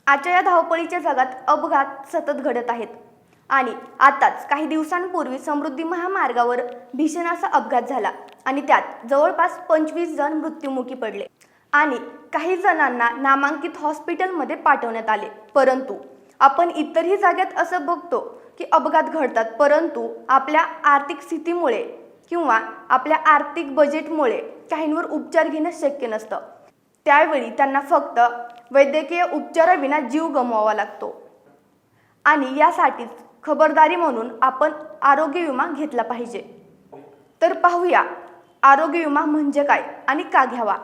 आजच्या या धावपळीच्या जगात अपघात सतत घडत आहेत आणि आताच काही दिवसांपूर्वी समृद्धी महामार्गावर भीषण असा अपघात झाला आणि त्यात जवळपास 25 जण मृत्युमुखी पडले आणि काही जणांना नामांकित हॉस्पिटलमध्ये पाठवण्यात आले। परंतु आपण इतरही जागेत असं बघतो की अपघात घडतात, परंतु आपल्या आर्थिक स्थितीमुळे किंवा आपल्या आर्थिक बजेटमुळे काहींवर उपचार घेणं शक्य नसतं। त्यावेळी त्यांना फक्त वैद्यकीय उपचाराविना जीव गमवावा लागतो आणि यासाठीच खबरदारी म्हणून आपण आरोग्य विमा घेतला पाहिजे। तर पाहूया आरोग्य विमा म्हणजे काय आणि का घ्यावा।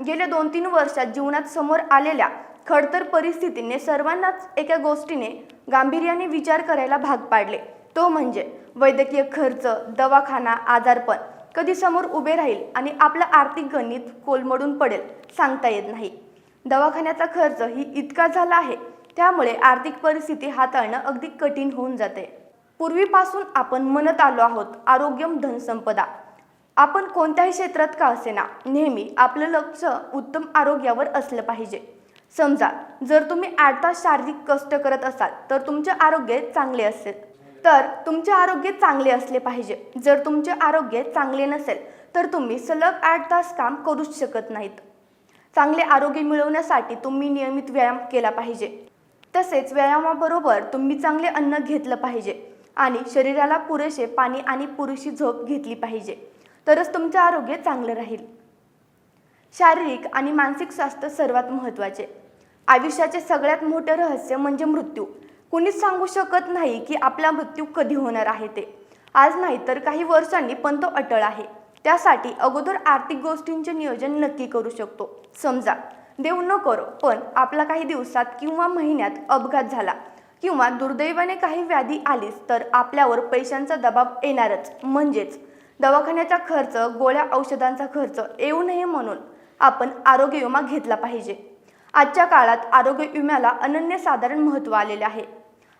गेल्या 2-3 वर्षात जीवनात समोर आलेल्या खडतर परिस्थितीने सर्वांनाच एका गोष्टीने गांभीर्याने विचार करायला भाग पाडले, तो म्हणजे वैद्यकीय खर्च, दवाखाना, आजारपण कधी समोर उभे राहील आणि आपलं आर्थिक गणित कोलमडून पडेल सांगता येत नाही। दवाखान्याचा खर्च ही इतका झाला आहे, त्यामुळे आर्थिक परिस्थिती हाताळणं अगदी कठीण होऊन जाते। पूर्वीपासून आपण म्हणत आलो आहोत आरोग्यम धनसंपदा। आपण कोणत्याही क्षेत्रात का असेना नेहमी आपलं लक्ष उत्तम आरोग्यावर असलं पाहिजे। समजा जर तुम्ही 8 तास शारीरिक कष्ट करत असाल तर तुमचे आरोग्य चांगले असेल, तर तुमचे आरोग्य चांगले असले पाहिजे। जर तुमचे आरोग्य चांगले नसेल तर तुम्ही सलग 8 तास काम करूच शकत नाहीत। चांगले आरोग्य मिळवण्यासाठी तुम्ही नियमित व्यायाम केला पाहिजे। तसेच व्यायामाबरोबर तुम्ही चांगले अन्न घेतलं पाहिजे आणि शरीराला पुरेसे पाणी आणि पुरेशी झोप घेतली पाहिजे, तरच तुमचे आरोग्य चांगले राहील। शारीरिक आणि मानसिक स्वास्थ्य सर्वात महत्त्वाचे। आयुष्याचे सगळ्यात मोठे रहस्य म्हणजे मृत्यू। कुणीच सांगू शकत नाही की आपला मृत्यू कधी होणार आहे ते। आज नाही तर काही वर्षांनी पण तो अटळ आहे। त्यासाठी अगोदर आर्थिक गोष्टींचे नियोजन नक्की करू शकतो। समजा देव न करो पण आपला काही दिवसात किंवा महिन्यात अपघात झाला किंवा दुर्दैवाने काही व्याधी आलीच तर आपल्यावर पैशांचा दबाव येणारच, म्हणजेच दवाखान्याचा खर्च, गोळ्या औषधांचा खर्च येऊ नये म्हणून आपण आरोग्य विमा घेतला पाहिजे। आजच्या काळात आरोग्य विम्याला अनन्यसाधारण महत्त्व आलेले आहे।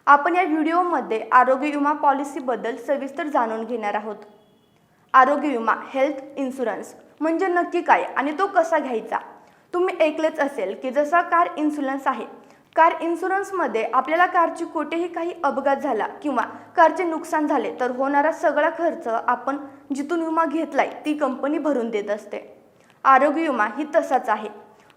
आपण या व्हिडिओमध्ये आरोग्य विमा पॉलिसीबद्दल सविस्तर जाणून घेणार आहोत। आरोग्य विमा हेल्थ इन्शुरन्स म्हणजे नक्की काय आणि तो कसा घ्यायचा। तुम्ही ऐकलेच असेल की जसा कार इन्शुरन्स आहे, कार इन्शुरन्समध्ये आपल्याला कारची कोठेही काही अपघात झाला किंवा कारचे नुकसान झाले तर होणारा सगळा खर्च आपण जिथून विमा घेतलाय ती कंपनी भरून देत असते। आरोग्य विमा ही तसाच आहे।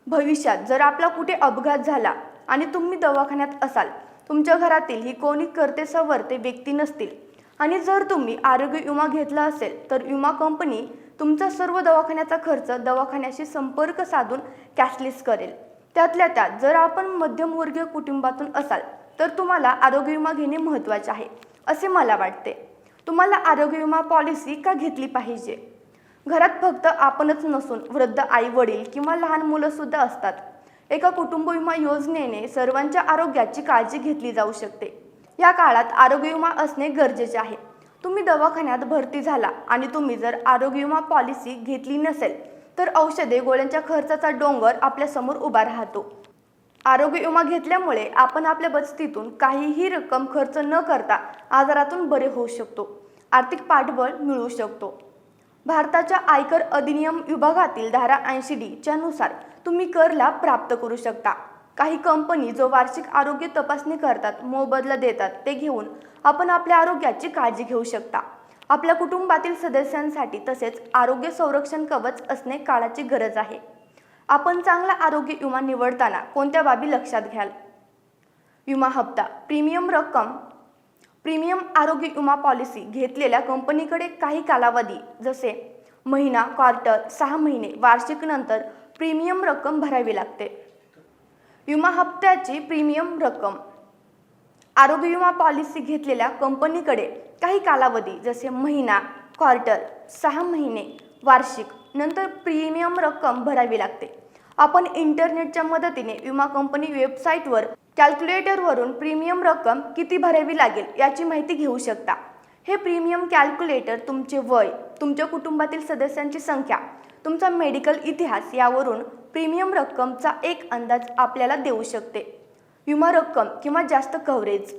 भविष्यात जर आपला कुठे अपघात झाला आणि तुम्ही दवाखान्यात असाल, तुमच्या घरातील ही कोणी करते सवरते व्यक्ती नसतील आणि जर तुम्ही आरोग्य विमा घेतला असेल तर विमा कंपनी तुमचा सर्व दवाखान्याचा खर्च दवाखान्याशी संपर्क साधून कॅशलेस करेल। त्यातल्या त्यात जर आपण मध्यमवर्गीय कुटुंबातून असाल तर तुम्हाला आरोग्य विमा घेणे महत्त्वाचे आहे असे मला वाटते। तुम्हाला आरोग्य विमा पॉलिसी का घेतली पाहिजे। घरात फक्त आपणच नसून वृद्ध आई वडील किंवा लहान मुलं सुद्धा असतात। एका कुटुंब विमा योजनेने सर्वांच्या आरोग्याची काळजी घेतली जाऊ शकते। या काळात आरोग्य विमा असणे गरजेचे आहे। तुम्ही दवाखान्यात भरती झाला आणि तुम्ही जर आरोग्य विमा पॉलिसी घेतली नसेल तर औषधे गोळ्यांच्या खर्चाचा डोंगर आपल्या समोर उभा राहतो। आरोग्य विमा घेतल्यामुळे आपण आपल्या बचतीतून काहीही रक्कम खर्च न करता आजारातून बरे होऊ शकतो, आर्थिक पाठबळ मिळवू शकतो। भारताच्या आयकर अधिनियम विभागातील धारा 80D च्या नुसार तुम्ही करला प्राप्त करू शकता। काही कंपनी जो वार्षिक आरोग्य तपासणी करतात, मोबदला देतात, ते घेऊन आपण आपल्या आरोग्याची काळजी घेऊ शकता। आपल्या कुटुंबातील सदस्यांसाठी तसेच आरोग्य संरक्षण कवच असणे काळाची गरज आहे। आपण चांगला आरोग्य विमा निवडताना कोणत्या बाबी लक्षात घ्याल। विमा हप्ता, प्रीमियम रक्कम। प्रीमियम आरोग्य विमा पॉलिसी घेतलेल्या कंपनीकडे काही कालावधी जसे महिना, क्वार्टर, 6 महिने, वार्षिक नंतर प्रीमियम रक्कम भरावी लागते। विमा हप्त्याची प्रीमियम रक्कम। आरोग्य विमा पॉलिसी घेतलेल्या कंपनीकडे काही कालावधी जसे महिना, क्वार्टर, 6 महिने, वार्षिक नंतर प्रीमियम रक्कम भरावी लागते। आपण इंटरनेटच्या मदतीने विमा कंपनी वेबसाईटवर कॅल्क्युलेटरवरून प्रीमियम रक्कम किती भरावी लागेल याची माहिती घेऊ शकता। हे प्रीमियम कॅल्क्युलेटर तुमचे वय, तुमच्या कुटुंबातील सदस्यांची संख्या, तुमचा मेडिकल इतिहास यावरून प्रीमियम रक्कमचा एक अंदाज आपल्याला देऊ शकते। विमा रक्कम किंवा जास्त कव्हरेज,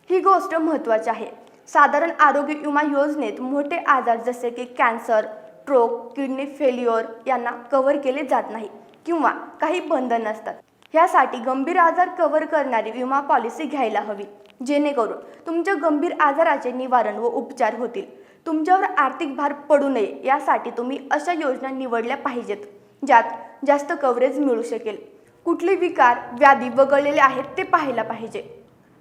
ही गोष्ट महत्त्वाची आहे। साधारण आरोग्य विमा योजनेत मोठे आजार जसे की कॅन्सर, स्ट्रोक, किडनी फेल्युअर यांना कव्हर केले जात नाही किंवा काही बंधन नसतात। ह्यासाठी गंभीर आजार कव्हर करणारी विमा पॉलिसी घ्यायला हवी, जेणेकरून तुमच्या गंभीर आजाराचे निवारण व उपचार होतील. तुमच्यावर आर्थिक भार पडू नये यासाठी तुम्ही अशा योजना निवडल्या पाहिजेत ज्यात जास्त कव्हरेज मिळू शकेल. कुठले विकार व्याधी वगळलेले आहेत ते पाहायला पाहिजे.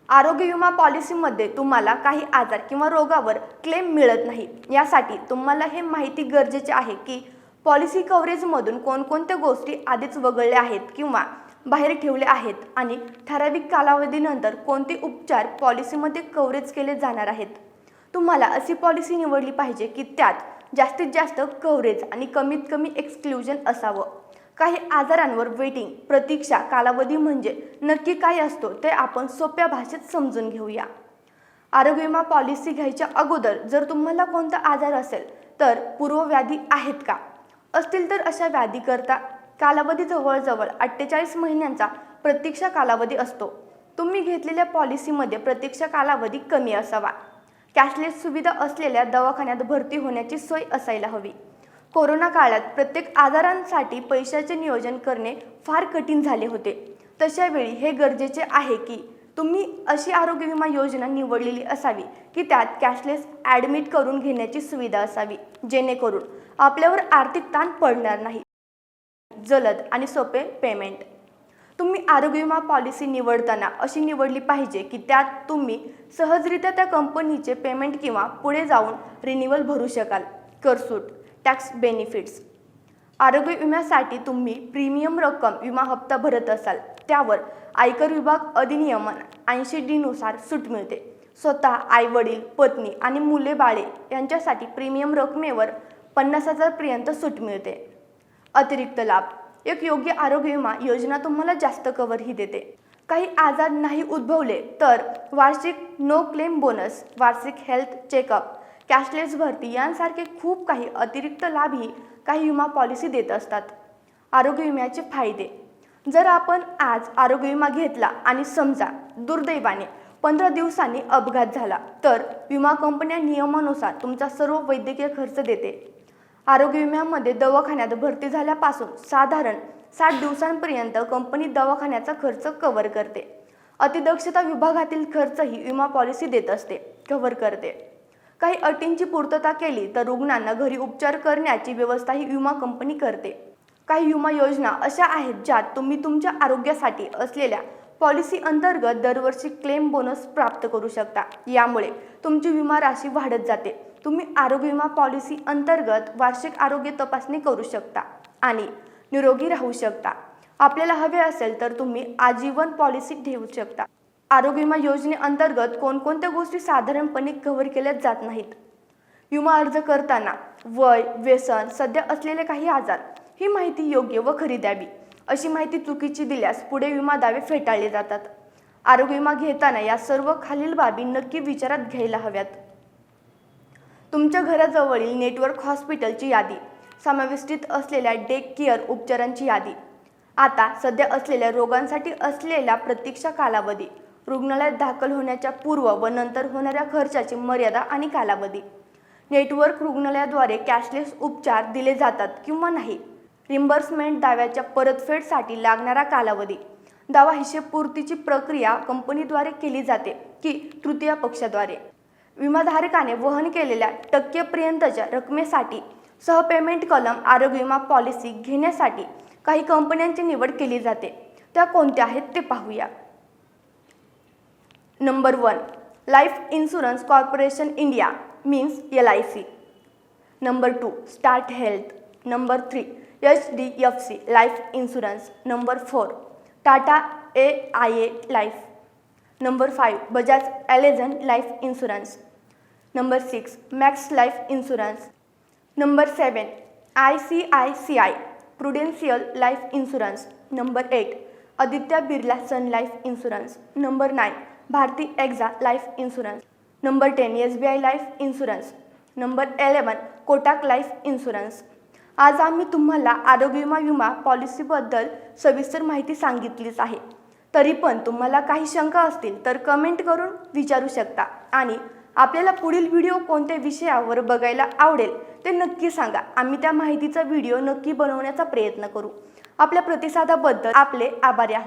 आरोग्य विमा पॉलिसीमध्ये तुम्हाला काही आजार किंवा रोगावर क्लेम मिळत नाही. यासाठी तुम्हाला हे माहिती गरजेचे आहे की पॉलिसी कव्हरेजमधून कोणकोणत्या गोष्टी आधीच वगळल्या आहेत किंवा बाहेर ठेवले आहेत आणि ठराविक कालावधीनंतर कोणते उपचार पॉलिसीमध्ये कव्हरेज केले जाणार आहेत. तुम्हाला अशी पॉलिसी निवडली पाहिजे की त्यात जास्तीत जास्त कव्हरेज आणि कमीत कमी एक्सक्लुजन असावं. काही आजारांवर वेटिंग प्रतीक्षा कालावधी म्हणजे नक्की काय असतो ते आपण सोप्या भाषेत समजून घेऊया. आरोग्य विमा पॉलिसी घ्यायच्या अगोदर जर तुम्हाला कोणता आजार असेल तर पूर्वव्याधी आहेत का? असतील तर अशा व्याधीकरता कालावधी जवळजवळ 48 महिन्यांचा प्रतीक्षा कालावधी असतो. तुम्ही घेतलेल्या पॉलिसीमध्ये प्रतीक्षा कालावधी कमी असावा. कॅशलेस सुविधा असलेल्या दवाखान्यात भरती होण्याची सोय असायला हवी. कोरोना काळात प्रत्येक आजारांसाठी पैशाचे नियोजन करणे फार कठीण झाले होते. तशा वेळी हे गरजेचे आहे की तुम्ही अशी आरोग्य विमा योजना निवडलेली असावी की त्यात कॅशलेस ॲडमिट करून घेण्याची सुविधा असावी, जेणेकरून आपल्यावर आर्थिक ताण पडणार नाही. जलद आणि सोपे पेमेंट. तुम्ही आरोग्य विमा पॉलिसी निवडताना अशी निवडली पाहिजे की त्यात तुम्ही सहजरित्या त्या कंपनीचे पेमेंट किंवा पुढे जाऊन रिन्युअल भरू शकाल. करसूट, टॅक्स बेनिफिट्स. आरोग्य विम्यासाठी तुम्ही प्रीमियम रक्कम विमा हप्ता भरत असाल त्यावर आयकर विभाग अधिनियम 80D नुसार सूट मिळते. स्वतः आई-वडील, पत्नी आणि मुले बाळे यांच्यासाठी प्रीमियम रकमेवर 50,000 पर्यंत सूट मिळते. अतिरिक्त लाभ. एक योग्य आरोग्य विमा योजना तुम्हाला जास्त कव्हरही देते. काही आजार नाही उद्भवले तर वार्षिक नो क्लेम बोनस, वार्षिक हेल्थ चेकअप, कॅशलेस भरती यांसारखे खूप काही अतिरिक्त लाभही काही विमा पॉलिसी देत असतात. आरोग्य विम्याचे फायदे. जर आपण आज आरोग्य विमा घेतला आणि समजा दुर्दैवाने 15 दिवसांनी अपघात झाला तर विमा कंपन्या नियमानुसार तुमचा सर्व वैद्यकीय खर्च देते. आरोग्य विम्यामध्ये दवाखान्यात भरती झाल्यापासून साधारण 60 दिवसांपर्यंत कंपनी दवाखान्याचा खर्च कव्हर करते. अतिदक्षता विभागातील खर्चही विमा पॉलिसी देत असते, कव्हर करते. काही अटींची पूर्तता केली तर रुग्णांना घरी उपचार करण्याची व्यवस्थाही विमा कंपनी करते. काही विमा योजना अशा आहेत ज्यात तुम्ही तुमच्या आरोग्यासाठी असलेल्या पॉलिसी अंतर्गत दरवर्षी क्लेम बोनस प्राप्त करू शकता. यामुळे तुमची विमा राशी वाढत जाते. तुम्ही आरोग्य विमा पॉलिसी अंतर्गत वार्षिक आरोग्य तपासणी करू शकता आणि निरोगी राहू शकता. आपल्याला हवे असेल तर तुम्ही आजीवन पॉलिसी ठेवू शकता. आरोग्य विमा योजनेअंतर्गत कोणकोणत्या गोष्टी साधारणपणे कव्हर केल्या जात नाहीत. विमा अर्ज करताना वय, व्यसन, सध्या असलेले काही आजार ही माहिती योग्य व खरी द्यावी. अशी माहिती चुकीची दिल्यास पुढे विमा दावे फेटाळले जातात. आरोग्य विमा घेताना या सर्व खालील बाबी नक्की विचारात घ्यायला हव्यात. तुमच्या घराजवळील नेटवर्क हॉस्पिटलची यादी, समाविष्टीत असलेल्या डे केअर उपचारांची यादी, आता सध्या असलेल्या रोगांसाठी असलेला प्रतीक्षा कालावधी, रुग्णालयात दाखल होण्याच्या पूर्व व नंतर होणाऱ्या खर्चाची मर्यादा आणि कालावधी, नेटवर्क रुग्णालयाद्वारे कॅशलेस उपचार दिले जातात किंवा नाही, रिम्बर्समेंट दाव्याच्या परतफेडसाठी लागणारा कालावधी, दावा हिशेबपूर्तीची प्रक्रिया कंपनीद्वारे केली जाते की तृतीय पक्षाद्वारे, विमाधारकाने वहन केलेल्या टक्केपर्यंतच्या रकमेसाठी सहपेमेंट कलम. आरोग्य विमा पॉलिसी घेण्यासाठी काही कंपन्यांची निवड केली जाते. त्या कोणत्या आहेत ते पाहूया. Number 1, life insurance corporation India means LIC. Number 2, start health. Number 3, HDFC life insurance. Number 4, Tata AIA life. Number 5, Bajaj ॲलेझन life insurance. Number 6, Max life insurance. Number 7, ICICI Prudential life insurance. Number 8, Aditya Birla Sun life insurance. Number 9, Bharti AXA life insurance. Number 10, SBI life insurance. Number 11, Kotak life insurance. आज आम्ही तुम्हाला आरोग्य विमा पॉलिसीबद्दल सविस्तर माहिती सांगितलीच आहे. तरी पण तुम्हाला काही शंका असतील तर कमेंट करून विचारू शकता आणि आपल्याला पुढील व्हिडिओ कोणत्या विषयावर बघायला आवडेल ते नक्की सांगा. आम्ही त्या माहितीचा व्हिडिओ नक्की बनवण्याचा प्रयत्न करू. आपल्या प्रतिसादाबद्दल आपले आभारी आहोत.